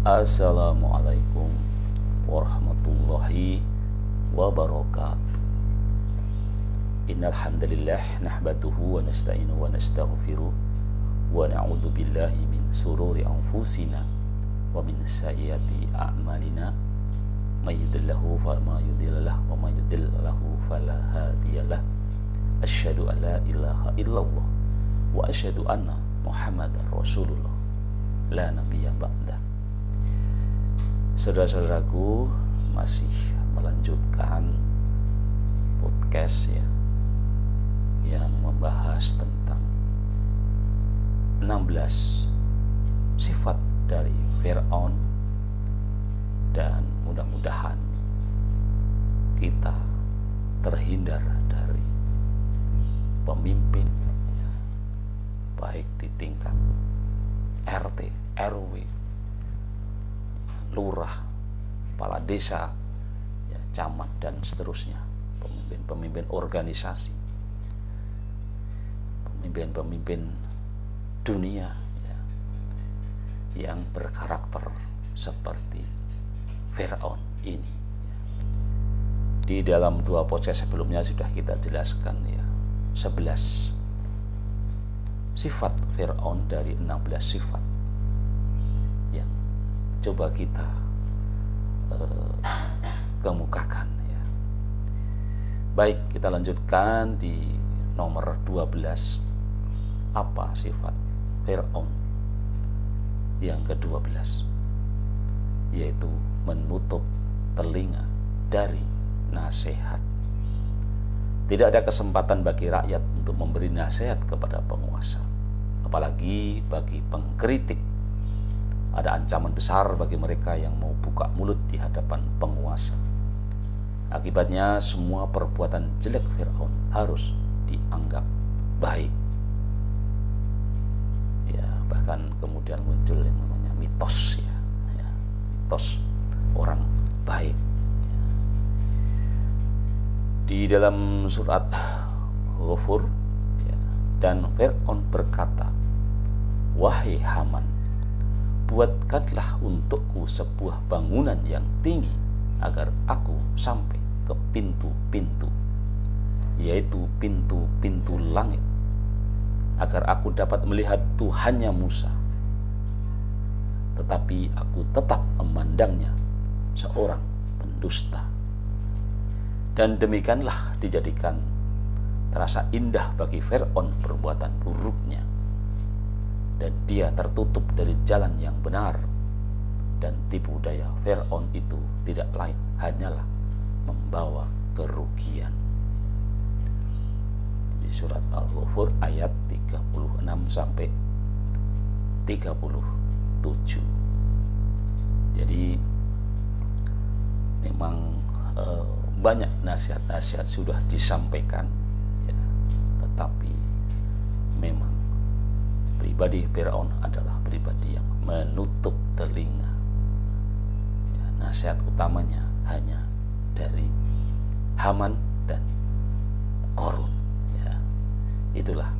Assalamualaikum warahmatullahi wabarakatuh. Innal hamdalillah nahmaduhu wa nasta'inuhu wa nastaghfiruh wa na'udzu billahi min sururi anfusina wa min sayyiati a'malina may yahdihillahu fala mudilla lahu wa may yudlil lahu fala hadiyalah. Asyhadu an la ilaha illallah wa asyhadu anna Muhammadar Rasulullah la nabiyya ba'dah. Saudara-saudaraku, masih melanjutkan podcast yang membahas tentang 16 sifat dari Fir'aun, dan mudah-mudahan kita terhindar dari pemimpin baik di tingkat RT, RW, lurah, kepala desa, camat, dan seterusnya, pemimpin organisasi, pemimpin dunia yang berkarakter seperti Fir'aun ini. Di dalam 2 podcast sebelumnya sudah kita jelaskan 11 sifat Fir'aun dari 16 sifat yang coba kita kemukakan. Baik, kita lanjutkan di nomor 12. Apa sifat Fir'aun yang ke-12? Yaitu menutup telinga dari nasihat. Tidak ada kesempatan bagi rakyat untuk memberi nasihat kepada penguasa, apalagi bagi pengkritik. Ada ancaman besar bagi mereka yang mau buka mulut di hadapan penguasa. Akibatnya semua perbuatan jelek Fir'aun harus dianggap baik. Bahkan kemudian muncul yang namanya mitos, mitos orang baik. Di dalam surat Ghafur, dan Fir'aun berkata, "Wahai Haman, buatkanlah untukku sebuah bangunan yang tinggi agar aku sampai ke pintu-pintu, yaitu pintu-pintu langit, agar aku dapat melihat Tuhannya Musa. Tetapi aku tetap memandangnya seorang pendusta." Dan demikianlah dijadikan terasa indah bagi Fir'aun perbuatan buruknya, dan dia tertutup dari jalan yang benar, dan tipu daya Fir'aun itu tidak lain hanyalah membawa kerugian. Di surat Al-Ghafur ayat 36 sampai 37. Jadi memang banyak nasihat-nasihat sudah disampaikan, tetapi memang pribadi Fir'aun adalah pribadi yang menutup telinga. Nasihat utamanya hanya dari Haman dan Qarun. Itulah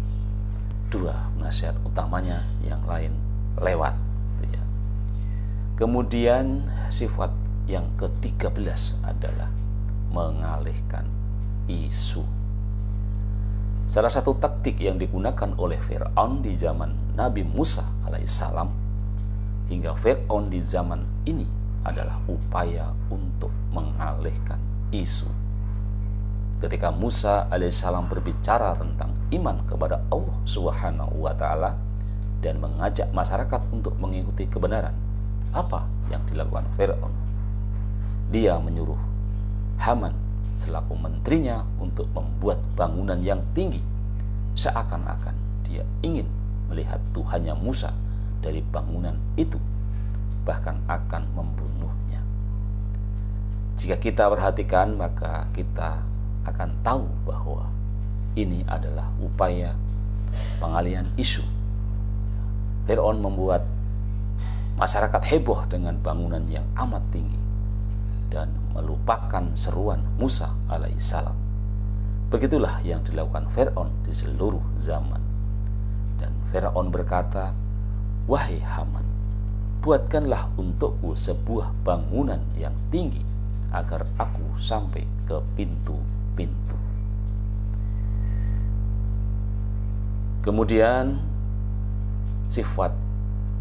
2 nasihat utamanya, yang lain lewat. Kemudian sifat yang ke-13 adalah mengalihkan isu. Salah satu taktik yang digunakan oleh Fir'aun di zaman Nabi Musa alaihissalam hingga Fir'aun di zaman ini adalah upaya untuk mengalihkan isu. Ketika Musa alaihissalam berbicara tentang iman kepada Allah Subhanahu wa ta'ala dan mengajak masyarakat untuk mengikuti kebenaran, apa yang dilakukan Fir'aun? Dia menyuruh Haman selaku menterinya untuk membuat bangunan yang tinggi, seakan-akan dia ingin melihat Tuhannya Musa dari bangunan itu, bahkan akan membunuhnya. Jika kita perhatikan, maka kita akan tahu bahwa ini adalah upaya pengalihan isu. Fir'aun membuat masyarakat heboh dengan bangunan yang amat tinggi dan melupakan seruan Musa alaihissalam. Begitulah yang dilakukan Fir'aun di seluruh zaman. Dan Fir'aun berkata, "Wahai Haman, buatkanlah untukku sebuah bangunan yang tinggi agar aku sampai ke pintu-pintu. Kemudian sifat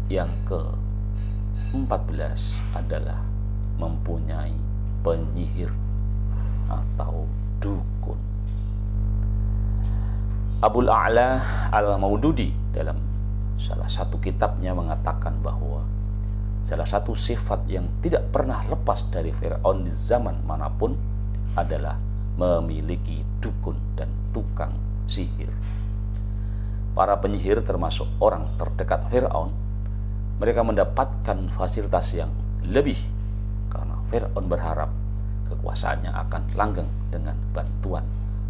yang ke-14 adalah mempunyai penyihir atau dukun. Abul A'la Al-Maududi dalam salah satu kitabnya mengatakan bahwa salah satu sifat yang tidak pernah lepas dari Fir'aun di zaman manapun adalah memiliki dukun dan tukang sihir. Para penyihir termasuk orang terdekat Fir'aun, mereka mendapatkan fasilitas yang lebih karena Fir'aun berharap kekuasaannya akan langgeng dengan bantuan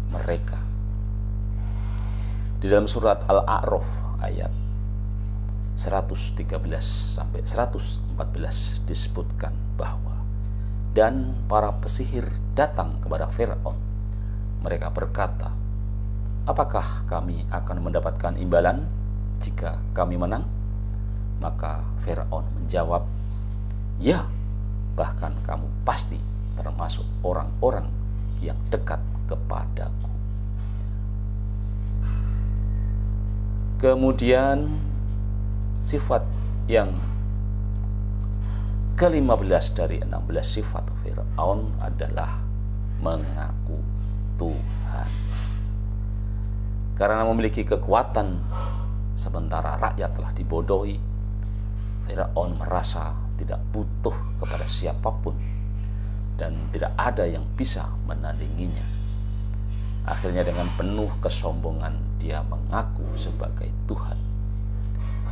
mereka. Di dalam surat Al-A'raf ayat 113 sampai 114 disebutkan bahwa dan para pesihir datang kepada Fir'aun. Mereka berkata, apakah kami akan mendapatkan imbalan jika kami menang? Maka Fir'aun menjawab, ya, bahkan kamu pasti termasuk orang-orang yang dekat kepadaku. Kemudian sifat yang ke-15 dari 16 sifat Fir'aun adalah mengaku Tuhan. Karena memiliki kekuatan sementara rakyat telah dibodohi, Fir'aun merasa tidak butuh kepada siapapun dan tidak ada yang bisa menandinginya. Akhirnya dengan penuh kesombongan dia mengaku sebagai Tuhan,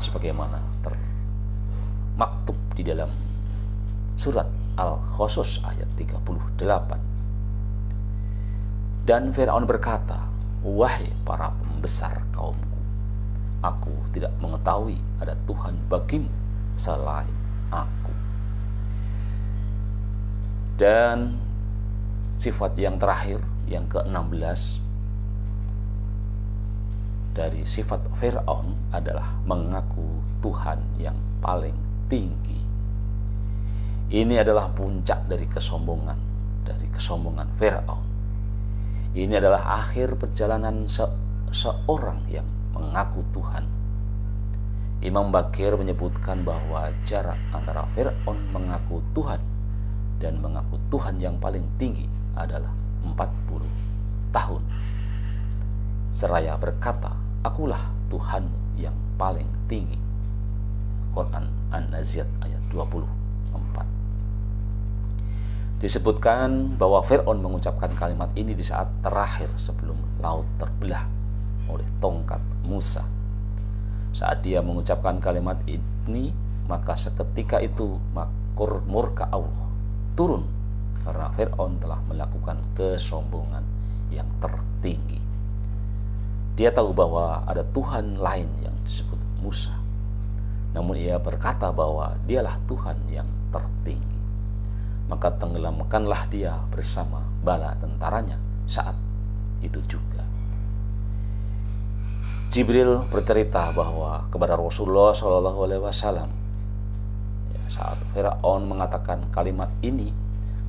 sebagaimana termaktub di dalam surat Al-Qasas ayat 38. Dan Fir'aun berkata, wahai para pembesar kaumku, aku tidak mengetahui ada Tuhan bagimu selain aku. Dan sifat yang terakhir, yang ke-16 dari sifat Fir'aun adalah mengaku Tuhan yang paling tinggi. Ini adalah puncak dari kesombongan Fir'aun. Ini adalah akhir perjalanan seorang yang mengaku Tuhan. Imam Bakir menyebutkan bahwa jarak antara Fir'aun mengaku Tuhan dan mengaku Tuhan yang paling tinggi adalah 40 tahun. Seraya berkata, akulah Tuhanmu yang paling tinggi. Quran An-Naziat ayat 24. Disebutkan bahwa Fir'aun mengucapkan kalimat ini di saat terakhir sebelum laut terbelah oleh tongkat Musa. Saat dia mengucapkan kalimat ini, maka seketika itu murka Allah turun karena Fir'aun telah melakukan kesombongan yang tertinggi. Dia tahu bahwa ada Tuhan lain yang disebut Musa, namun ia berkata bahwa dialah Tuhan yang tertinggi. Maka tenggelamkanlah dia bersama bala tentaranya saat itu juga. Jibril bercerita bahwa kepada Rasulullah SAW, saat Fir'aun mengatakan kalimat ini,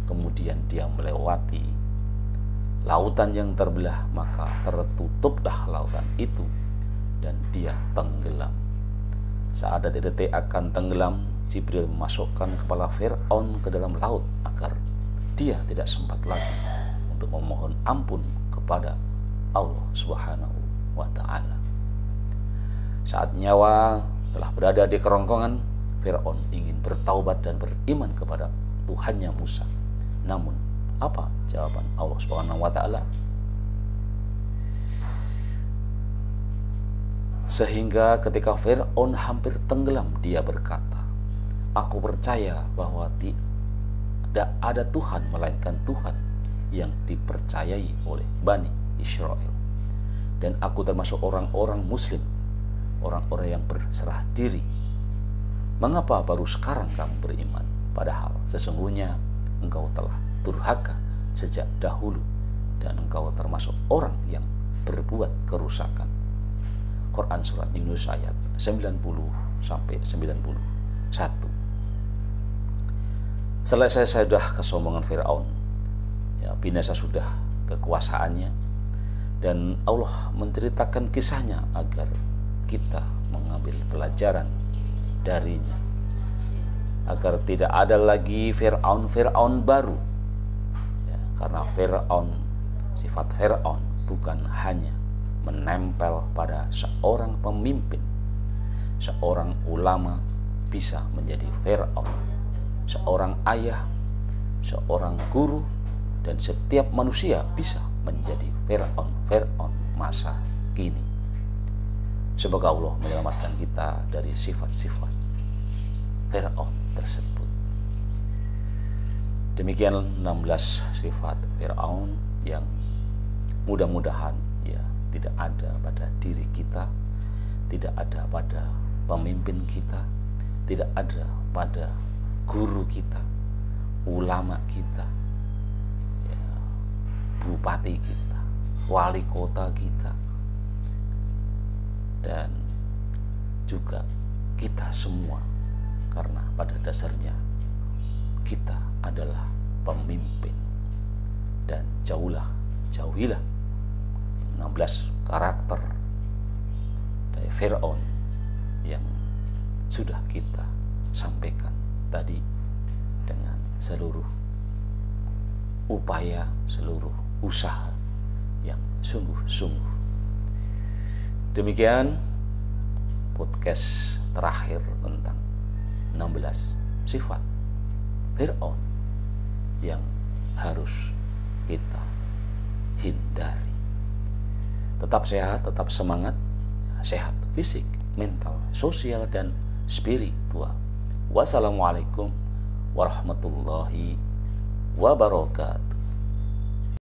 kemudian dia melewati lautan yang terbelah, maka tertutuplah lautan itu dan dia tenggelam. Saat detik-detik akan tenggelam, Jibril memasukkan kepala Fir'aun ke dalam laut agar dia tidak sempat lagi untuk memohon ampun kepada Allah Subhanahu wa Ta'ala. Saat nyawa telah berada di kerongkongan, Fir'aun ingin bertaubat dan beriman kepada Tuhannya Musa. Namun, apa jawaban Allah Subhanahu wa Ta'ala? Sehingga ketika Fir'aun hampir tenggelam, dia berkata, aku percaya bahwa tidak ada Tuhan melainkan Tuhan yang dipercayai oleh Bani Israel. Dan aku termasuk orang-orang muslim, orang-orang yang berserah diri. Mengapa baru sekarang kamu beriman? Padahal sesungguhnya engkau telah durhaka sejak dahulu dan engkau termasuk orang yang berbuat kerusakan. Quran surat Yunus ayat 90 sampai 91. Selesai sudah kesombongan Firaun, ya, binasa sudah kekuasaannya, dan Allah menceritakan kisahnya agar kita mengambil pelajaran darinya, agar tidak ada lagi Firaun baru, ya, karena sifat Firaun bukan hanya menempel pada seorang pemimpin. Seorang ulama bisa menjadi Firaun, seorang ayah, seorang guru, dan setiap manusia bisa menjadi Firaun masa kini. Semoga Allah menyelamatkan kita dari sifat-sifat Firaun tersebut. Demikian 16 sifat Firaun yang mudah-mudahan ya tidak ada pada diri kita, tidak ada pada pemimpin kita, tidak ada pada guru kita, ulama kita, ya, bupati kita, wali kota kita, dan juga kita semua, karena pada dasarnya kita adalah pemimpin. Dan jauhilah 16 karakter dari Firaun yang sudah kita sampaikan tadi, dengan seluruh upaya, seluruh usaha yang sungguh-sungguh. Demikian podcast terakhir tentang 16 sifat Firaun yang harus kita hindari. Tetap sehat, tetap semangat, sehat fisik, mental, sosial, dan spiritual. Wassalamualaikum warahmatullahi wabarakatuh.